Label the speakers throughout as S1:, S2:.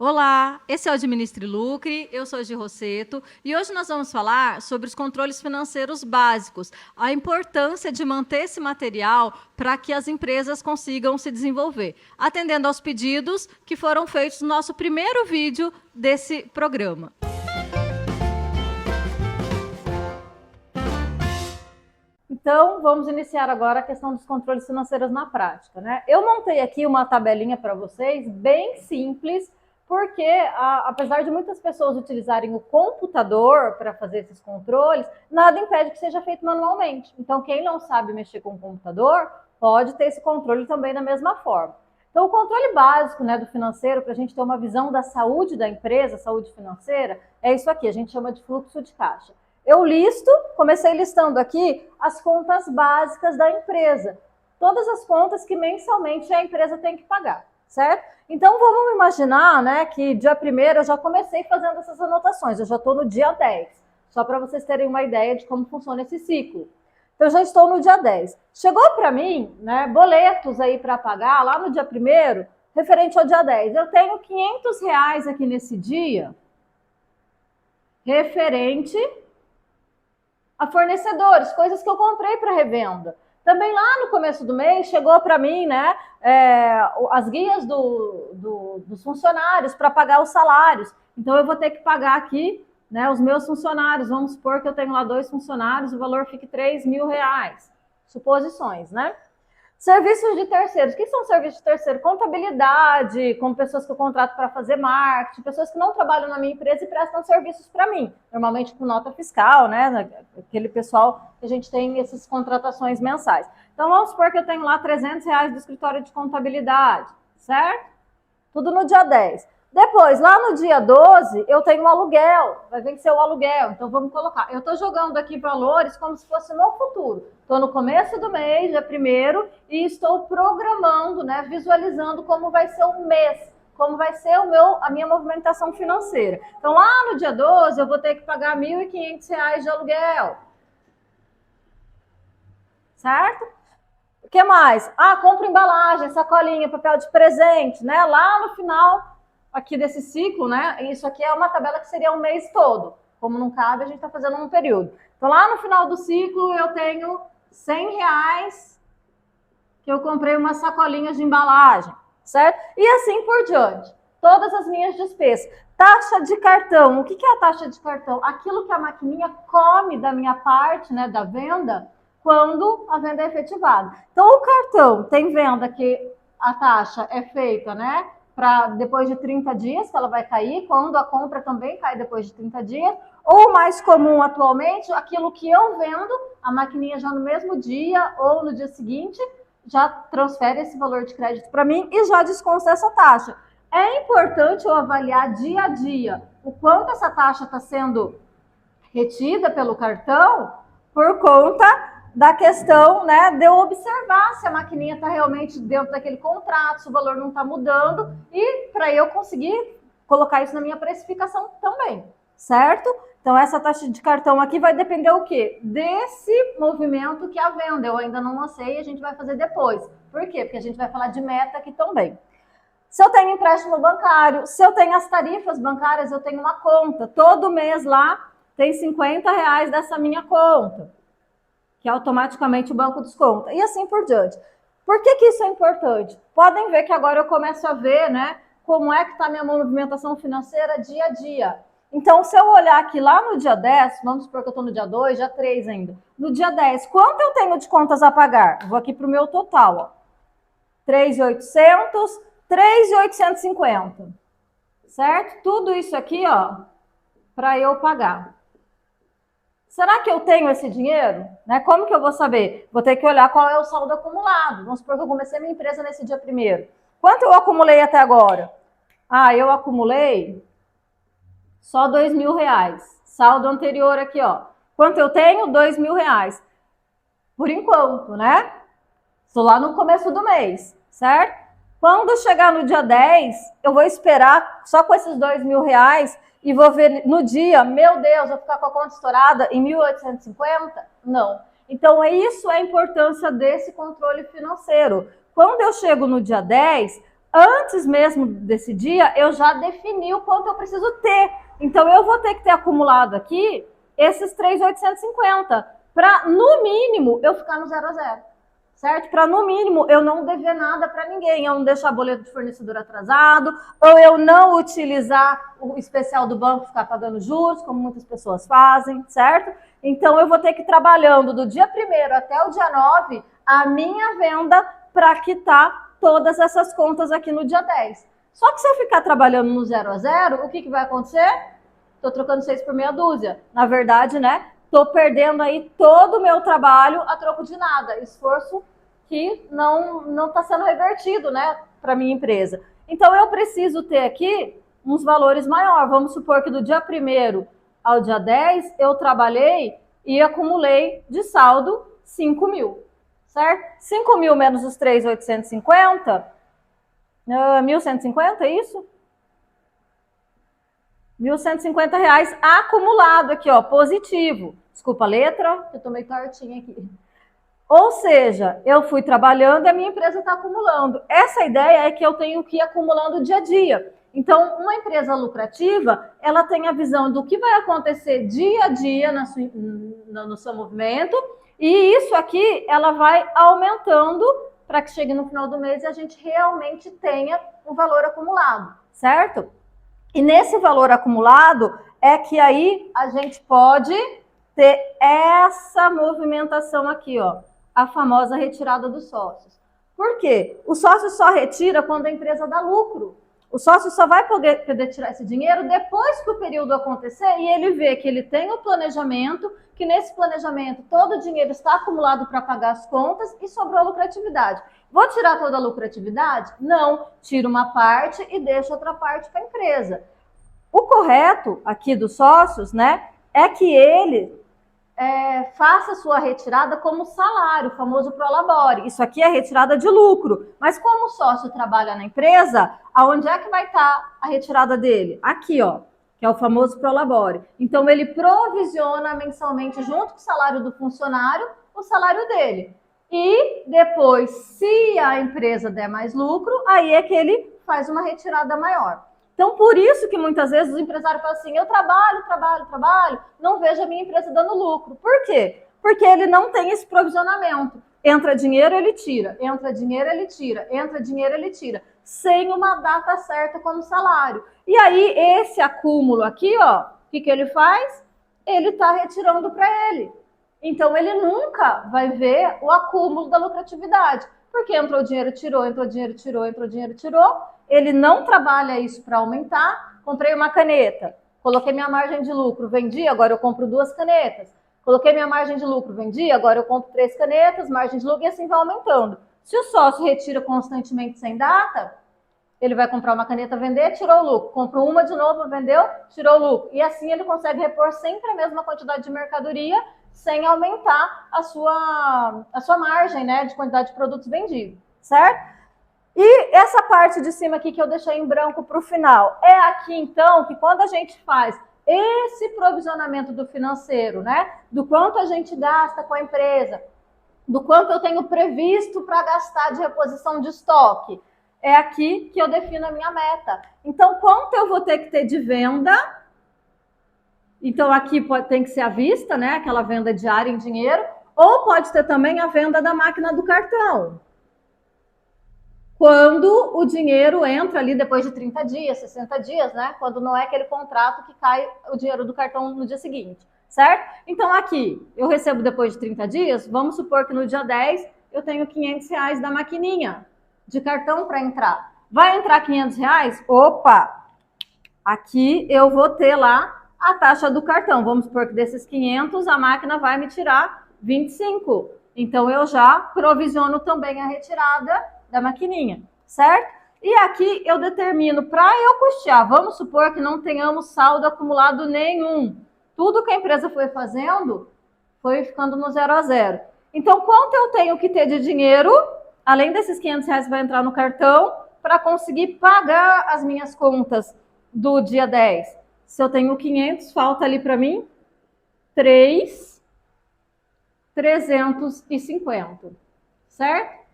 S1: Olá, esse é o Administre Lucre, eu sou a Gi Rosseto e hoje nós vamos falar sobre os controles financeiros básicos, a importância de manter esse material para que as empresas consigam se desenvolver, atendendo aos pedidos que foram feitos no nosso primeiro vídeo desse programa. Então, vamos iniciar agora a questão dos controles financeiros na prática, né? Eu montei aqui uma tabelinha para vocês, bem simples, porque apesar de muitas pessoas utilizarem o computador para fazer esses controles, nada impede que seja feito manualmente. Então, quem não sabe mexer com o computador, pode ter esse controle também da mesma forma. Então, o controle básico, né, do financeiro, para a gente ter uma visão da saúde da empresa, saúde financeira, é isso aqui, a gente chama de fluxo de caixa. Eu comecei listando aqui as contas básicas da empresa. Todas as contas que mensalmente a empresa tem que pagar, certo? Então, vamos imaginar, né, que dia 1º eu já comecei fazendo essas anotações, eu já estou no dia 10, só para vocês terem uma ideia de como funciona esse ciclo. Então, eu já estou no dia 10. Chegou para mim, né, boletos aí para pagar lá no dia 1º, referente ao dia 10. Eu tenho R$500 aqui nesse dia, referente a fornecedores, coisas que eu comprei para revenda. Também lá no começo do mês chegou para mim, né, as guias dos funcionários para pagar os salários. Então eu vou ter que pagar aqui, né, os meus funcionários. Vamos supor que eu tenho lá 2 funcionários, o valor fique R$3.000. Suposições, né? Serviços de terceiros. O que são serviços de terceiro? Contabilidade, com pessoas que eu contrato para fazer marketing, pessoas que não trabalham na minha empresa e prestam serviços para mim. Normalmente com nota fiscal, né? Aquele pessoal que a gente tem essas contratações mensais. Então, vamos supor que eu tenho lá R$300 do escritório de contabilidade, certo? Tudo no dia 10. Depois, lá no dia 12, eu tenho um aluguel, vai vencer o aluguel, então vamos colocar. Eu estou jogando aqui valores como se fosse no futuro. Estou no começo do mês, dia 1º, e estou programando, né, visualizando como vai ser o mês, como vai ser a minha movimentação financeira. Então, lá no dia 12, eu vou ter que pagar R$1.500 de aluguel. Certo? O que mais? Compro embalagem, sacolinha, papel de presente, né? Lá no final aqui desse ciclo, né? Isso aqui é uma tabela que seria um mês todo. Como não cabe, a gente está fazendo um período. Então, lá no final do ciclo, eu tenho R$100 que eu comprei umas sacolinhas de embalagem, certo? E assim por diante. Todas as minhas despesas. Taxa de cartão. O que é a taxa de cartão? Aquilo que a maquininha come da minha parte, né, da venda, quando a venda é efetivada. Então, o cartão tem venda que a taxa é feita, né, para depois de 30 dias que ela vai cair, quando a compra também cai depois de 30 dias, ou mais comum atualmente, aquilo que eu vendo, a maquininha já no mesmo dia ou no dia seguinte, já transfere esse valor de crédito para mim e já desconta essa taxa. É importante eu avaliar dia a dia o quanto essa taxa está sendo retida pelo cartão por conta da questão, né, de eu observar se a maquininha está realmente dentro daquele contrato, se o valor não está mudando, e para eu conseguir colocar isso na minha precificação também, certo? Então, essa taxa de cartão aqui vai depender o quê? Desse movimento que a venda. Eu ainda não lancei, a gente vai fazer depois. Por quê? Porque a gente vai falar de meta aqui também. Se eu tenho empréstimo bancário, se eu tenho as tarifas bancárias, eu tenho uma conta. Todo mês lá tem R$50 dessa minha conta, que automaticamente o banco desconta. E assim por diante. Por que isso é importante? Podem ver que agora eu começo a ver, né, como é que está a minha movimentação financeira dia a dia. Então, se eu olhar aqui lá no dia 10, vamos supor que eu estou no dia 2, dia 3 ainda. No dia 10, quanto eu tenho de contas a pagar? Vou aqui para o meu total, ó. 3.800, 3.850. Certo? Tudo isso aqui, ó, para eu pagar. Será que eu tenho esse dinheiro? Né? Como que eu vou saber? Vou ter que olhar qual é o saldo acumulado. Vamos supor que eu comecei minha empresa nesse dia 1º. Quanto eu acumulei até agora? Eu acumulei só R$2.000. Saldo anterior aqui, ó. Quanto eu tenho? R$2.000. Por enquanto, né? Estou lá no começo do mês, certo? Quando chegar no dia 10, eu vou esperar só com esses R$2.000 e vou ver no dia, meu Deus, vou ficar com a conta estourada em 1.850? Não. Então, isso é a importância desse controle financeiro. Quando eu chego no dia 10, antes mesmo desse dia, eu já defini o quanto eu preciso ter. Então, eu vou ter que ter acumulado aqui esses 3.850 para, no mínimo, eu ficar no 0 a 0. Certo? Para, no mínimo, eu não dever nada para ninguém, eu não deixar boleto de fornecedor atrasado, ou eu não utilizar o especial do banco, ficar pagando juros, como muitas pessoas fazem, certo? Então, eu vou ter que ir trabalhando do dia 1º até o dia 9 a minha venda para quitar todas essas contas aqui no dia 10. Só que se eu ficar trabalhando no 0 a 0, o que vai acontecer? Estou trocando 6 por meia dúzia. Na verdade, né? Estou perdendo aí todo o meu trabalho a troco de nada. Esforço que não está sendo revertido, né, para minha empresa. Então, eu preciso ter aqui uns valores maiores. Vamos supor que do dia 1º ao dia 10, eu trabalhei e acumulei de saldo 5 mil, certo? 5 mil menos os 3.850, 1.150, é isso? R$1.150 acumulado aqui, ó, positivo. Desculpa a letra, eu tô meio tortinha aqui. Ou seja, eu fui trabalhando e a minha empresa está acumulando. Essa ideia é que eu tenho que ir acumulando dia a dia. Então, uma empresa lucrativa, ela tem a visão do que vai acontecer dia a dia no seu movimento, e isso aqui, ela vai aumentando para que chegue no final do mês e a gente realmente tenha um valor acumulado, certo? E nesse valor acumulado é que aí a gente pode ter essa movimentação aqui, ó, a famosa retirada dos sócios. Por quê? O sócio só retira quando a empresa dá lucro. O sócio só vai poder tirar esse dinheiro depois que o período acontecer e ele vê que ele tem o planejamento, que nesse planejamento todo o dinheiro está acumulado para pagar as contas e sobrou a lucratividade. Vou tirar toda a lucratividade? Não. Tiro uma parte e deixo outra parte para a empresa. O correto aqui dos sócios, né, é que ele faça sua retirada como salário, o famoso prolabore. Isso aqui é retirada de lucro. Mas como o sócio trabalha na empresa, aonde é que vai estar a retirada dele? Aqui, ó, que é o famoso prolabore. Então, ele provisiona mensalmente, junto com o salário do funcionário, o salário dele. E depois, se a empresa der mais lucro, aí é que ele faz uma retirada maior. Então, por isso que muitas vezes os empresários falam assim, eu trabalho, não vejo a minha empresa dando lucro. Por quê? Porque ele não tem esse provisionamento. Entra dinheiro, ele tira. Entra dinheiro, ele tira. Entra dinheiro, ele tira. Sem uma data certa como salário. E aí, esse acúmulo aqui, ó, o que ele faz? Ele está retirando para ele. Então, ele nunca vai ver o acúmulo da lucratividade. Porque entrou dinheiro, tirou, entrou dinheiro, tirou, entrou dinheiro, tirou. Ele não trabalha isso para aumentar. Comprei uma caneta, coloquei minha margem de lucro, vendi, agora eu compro 2 canetas. Coloquei minha margem de lucro, vendi, agora eu compro 3 canetas, margem de lucro, e assim vai aumentando. Se o sócio retira constantemente sem data, ele vai comprar uma caneta, vender, tirou o lucro. Comprou uma de novo, vendeu, tirou o lucro. E assim ele consegue repor sempre a mesma quantidade de mercadoria sem aumentar a sua margem, né, de quantidade de produtos vendidos, certo? E essa parte de cima aqui que eu deixei em branco para o final, é aqui então que quando a gente faz esse provisionamento do financeiro, né, do quanto a gente gasta com a empresa, do quanto eu tenho previsto para gastar de reposição de estoque, é aqui que eu defino a minha meta. Então, quanto eu vou ter que ter de venda? Então, aqui tem que ser à vista, né, aquela venda diária em dinheiro, ou pode ter também a venda da máquina do cartão. Quando o dinheiro entra ali depois de 30 dias, 60 dias, né? Quando não é aquele contrato que cai o dinheiro do cartão no dia seguinte, certo? Então, aqui, eu recebo depois de 30 dias, vamos supor que no dia 10 eu tenho R$500 da maquininha de cartão para entrar. Vai entrar R$500? Opa! Aqui eu vou ter lá a taxa do cartão. Vamos supor que desses 500 a máquina vai me tirar 25. Então, eu já provisiono também a retirada da maquininha, certo? E aqui eu determino para eu custear, vamos supor que não tenhamos saldo acumulado nenhum. Tudo que a empresa foi fazendo foi ficando no 0 a 0. Então, quanto eu tenho que ter de dinheiro, além desses R$500 que vai entrar no cartão, para conseguir pagar as minhas contas do dia 10? Se eu tenho 500, falta ali para mim 3.350, certo?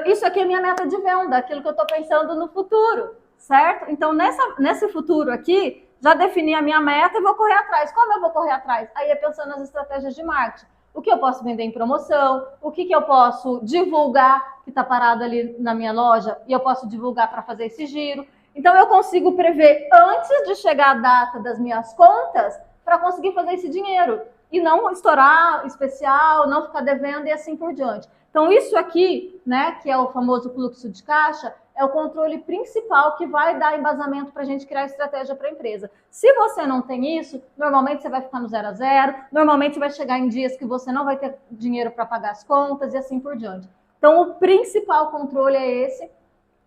S1: Isso aqui é minha meta de venda, aquilo que eu estou pensando no futuro, certo? Então, nesse futuro aqui, já defini a minha meta e vou correr atrás. Como eu vou correr atrás? Aí é pensando nas estratégias de marketing. O que eu posso vender em promoção, o que eu posso divulgar, que está parado ali na minha loja, e eu posso divulgar para fazer esse giro. Então, eu consigo prever antes de chegar a data das minhas contas para conseguir fazer esse dinheiro. E não estourar especial, não ficar devendo e assim por diante. Então, isso aqui, né, que é o famoso fluxo de caixa, é o controle principal que vai dar embasamento para a gente criar estratégia para a empresa. Se você não tem isso, normalmente você vai ficar no 0 a 0, normalmente você vai chegar em dias que você não vai ter dinheiro para pagar as contas e assim por diante. Então, o principal controle é esse.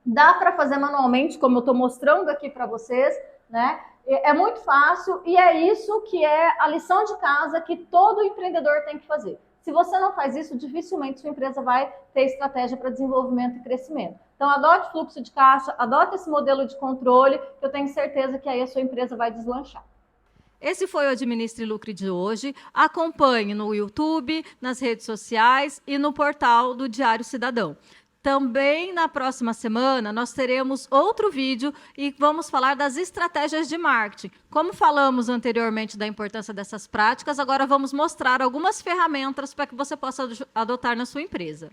S1: Dá para fazer manualmente, como eu estou mostrando aqui para vocês, né? É muito fácil e é isso que é a lição de casa que todo empreendedor tem que fazer. Se você não faz isso, dificilmente sua empresa vai ter estratégia para desenvolvimento e crescimento. Então, adote fluxo de caixa, adote esse modelo de controle, que eu tenho certeza que aí a sua empresa vai deslanchar.
S2: Esse foi o Administre e Lucre de hoje. Acompanhe no YouTube, nas redes sociais e no portal do Diário Cidadão. Também na próxima semana nós teremos outro vídeo e vamos falar das estratégias de marketing. Como falamos anteriormente da importância dessas práticas, agora vamos mostrar algumas ferramentas para que você possa adotar na sua empresa.